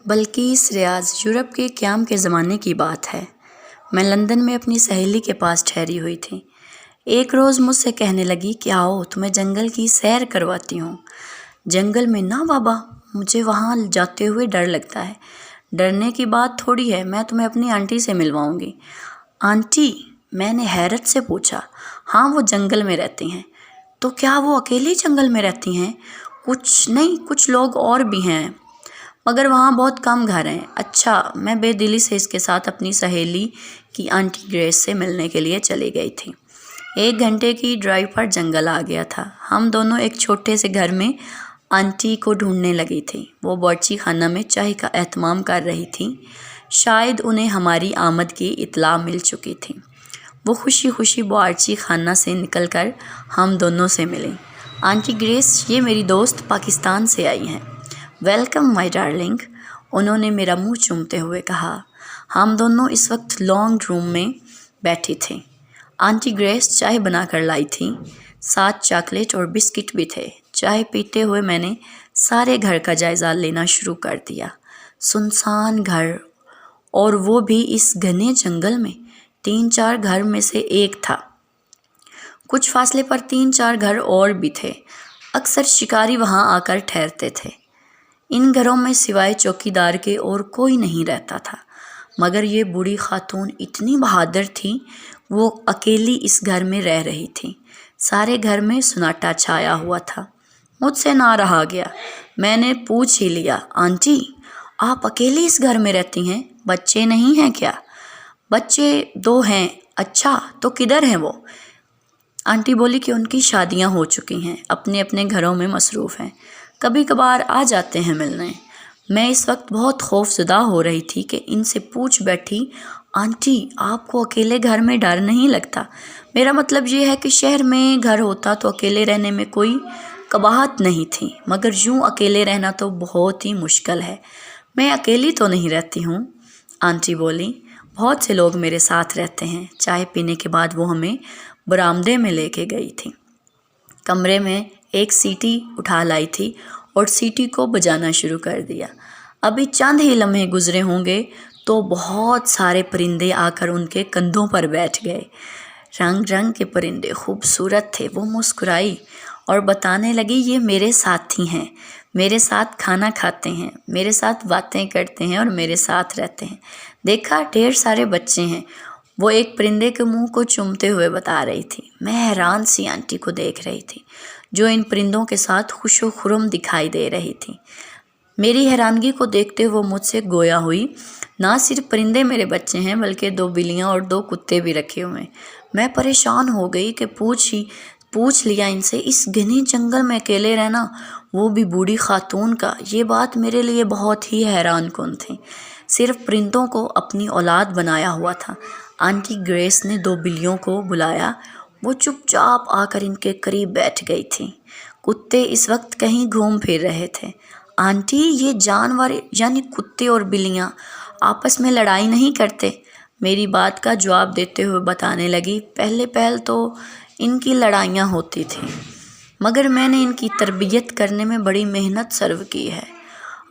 بلقیس ریاض Europe کے قیام کے زمانے کی بات ہے۔ میں لندن میں اپنی سہیلی کے پاس ٹھہری ہوئی تھی۔ ایک روز مجھ سے کہنے لگی کہ آؤ تمہیں جنگل کی سیر کرواتی ہوں۔ جنگل میں؟ نہ بابا، مجھے وہاں جاتے ہوئے ڈر لگتا ہے۔ ڈرنے کی بات تھوڑی ہے، میں تمہیں اپنی آنٹی سے ملواؤں گی۔ آنٹی؟ میں نے حیرت سے پوچھا۔ ہاں، وہ جنگل میں رہتی ہیں۔ تو کیا وہ اکیلی جنگل میں رہتی ہیں؟ کچھ نہیں، کچھ لوگ اور بھی ہیں، مگر وہاں بہت کم گھر ہیں۔ اچھا۔ میں بے دلی سے اس کے ساتھ اپنی سہیلی کی آنٹی گریس سے ملنے کے لیے چلی گئی تھی۔ 1 گھنٹے کی ڈرائیو پر جنگل آ گیا تھا۔ ہم دونوں ایک چھوٹے سے گھر میں آنٹی کو ڈھونڈنے لگی تھی۔ وہ باورچی خانہ میں چائے کا اہتمام کر رہی تھیں۔ شاید انہیں ہماری آمد کی اطلاع مل چکی تھی۔ وہ خوشی خوشی باورچی خانہ سے نکل کر ہم دونوں سے ملیں۔ آنٹی گریس، یہ میری دوست پاکستان سے آئی ہیں۔ ویلکم مائی ڈارلنگ، انہوں نے میرا منہ چومتے ہوئے کہا۔ ہم دونوں اس وقت لانگ روم میں بیٹھی تھیں۔ آنٹی گریس چائے بنا کر لائی تھیں، ساتھ چاکلیٹ اور بسکٹ بھی تھے۔ چائے پیتے ہوئے میں نے سارے گھر کا جائزہ لینا شروع کر دیا۔ سنسان گھر، اور وہ بھی اس گھنے جنگل میں۔ 3-4 گھر میں سے ایک تھا۔ کچھ فاصلے پر 3-4 گھر اور بھی تھے۔ اکثر شکاری وہاں آ کر ٹھہرتے تھے۔ ان گھروں میں سوائے چوکیدار کے اور کوئی نہیں رہتا تھا، مگر یہ بوڑھی خاتون اتنی بہادر تھی، وہ اکیلی اس گھر میں رہ رہی تھی۔ سارے گھر میں سناٹا چھایا ہوا تھا۔ مجھ سے نہ رہا گیا، میں نے پوچھ ہی لیا، آنٹی آپ اکیلی اس گھر میں رہتی ہیں؟ بچے نہیں ہیں کیا؟ بچے 2 ہیں۔ اچھا، تو کدھر ہیں وہ؟ آنٹی بولی کہ ان کی شادیاں ہو چکی ہیں، اپنے اپنے گھروں میں مصروف ہیں، کبھی کبھار آ جاتے ہیں ملنے۔ میں اس وقت بہت خوف زدہ ہو رہی تھی کہ ان سے پوچھ بیٹھی، آنٹی آپ کو اکیلے گھر میں ڈر نہیں لگتا؟ میرا مطلب یہ ہے کہ شہر میں گھر ہوتا تو اکیلے رہنے میں کوئی قباحت نہیں تھی، مگر یوں اکیلے رہنا تو بہت ہی مشکل ہے۔ میں اکیلی تو نہیں رہتی ہوں، آنٹی بولی، بہت سے لوگ میرے ساتھ رہتے ہیں۔ چائے پینے کے بعد وہ ہمیں برآمدے میں لے کے گئی تھی۔ کمرے میں ایک سیٹی اٹھا لائی تھی اور سیٹی کو بجانا شروع کر دیا۔ ابھی چند ہی لمحے گزرے ہوں گے تو بہت سارے پرندے آ کر ان کے کندھوں پر بیٹھ گئے۔ رنگ رنگ کے پرندے خوبصورت تھے۔ وہ مسکرائی اور بتانے لگی، یہ میرے ساتھی ہیں، میرے ساتھ کھانا کھاتے ہیں، میرے ساتھ باتیں کرتے ہیں اور میرے ساتھ رہتے ہیں۔ دیکھا، ڈھیر سارے بچے ہیں، وہ ایک پرندے کے منہ کو چومتے ہوئے بتا رہی تھی۔ میں حیران سی آنٹی کو دیکھ رہی تھی، جو ان پرندوں کے ساتھ خوش و خرم دکھائی دے رہی تھی۔ میری حیرانگی کو دیکھتے ہوئے مجھ سے گویا ہوئی، نہ صرف پرندے میرے بچے ہیں بلکہ 2 بلیاں اور 2 کتے بھی رکھے ہوئے ہیں۔ میں پریشان ہو گئی کہ پوچھ لیا ان سے، اس گھنے جنگل میں اکیلے رہنا، وہ بھی بوڑھی خاتون کا، یہ بات میرے لیے بہت ہی حیران کن تھی۔ صرف پرندوں کو اپنی اولاد بنایا ہوا تھا۔ آنٹی گریس نے 2 بلیوں کو بلایا، وہ چپ چاپ آ کر ان کے قریب بیٹھ گئی تھیں۔ کتے اس وقت کہیں گھوم پھر رہے تھے۔ آنٹی، یہ جانور یعنی کتے اور بلیاں آپس میں لڑائی نہیں کرتے؟ میری بات کا جواب دیتے ہوئے بتانے لگی، پہل تو ان کی لڑائیاں ہوتی تھیں، مگر میں نے ان کی تربیت کرنے میں بڑی محنت صرف کی ہے۔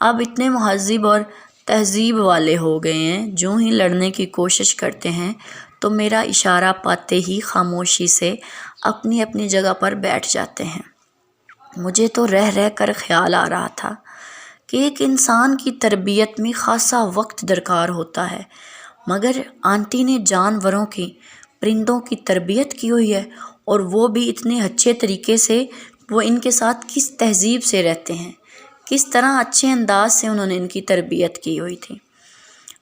اب اتنے مہذب اور تہذیب والے ہو گئے ہیں، جو ہی لڑنے کی کوشش کرتے ہیں تو میرا اشارہ پاتے ہی خاموشی سے اپنی اپنی جگہ پر بیٹھ جاتے ہیں۔ مجھے تو رہ کر خیال آ رہا تھا کہ ایک انسان کی تربیت میں خاصا وقت درکار ہوتا ہے، مگر آنٹی نے جانوروں کی، پرندوں کی تربیت کی ہوئی ہے، اور وہ بھی اتنے اچھے طریقے سے۔ وہ ان کے ساتھ کس تہذیب سے رہتے ہیں، کس طرح اچھے انداز سے انہوں نے ان کی تربیت کی ہوئی تھی۔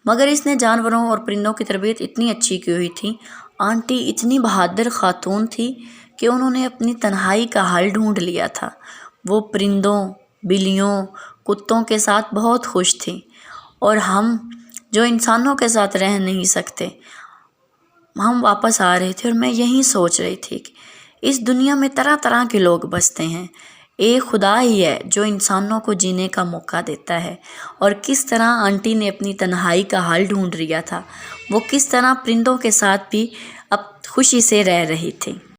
مگر اس نے جانوروں اور پرندوں کی تربیت اتنی اچھی کی ہوئی تھی۔ آنٹی اتنی بہادر خاتون تھی کہ انہوں نے اپنی تنہائی کا حل ڈھونڈ لیا تھا۔ وہ پرندوں، بلیوں، کتوں کے ساتھ بہت خوش تھی، اور ہم جو انسانوں کے ساتھ رہ نہیں سکتے، ہم واپس آ رہے تھے، اور میں یہی سوچ رہی تھی کہ اس دنیا میں طرح طرح کے لوگ بستے ہیں، ایک خدا ہی ہے جو انسانوں کو جینے کا موقع دیتا ہے۔ اور کس طرح آنٹی نے اپنی تنہائی کا حل ڈھونڈ لیا تھا، وہ کس طرح پرندوں کے ساتھ بھی اب خوشی سے رہ رہی تھی۔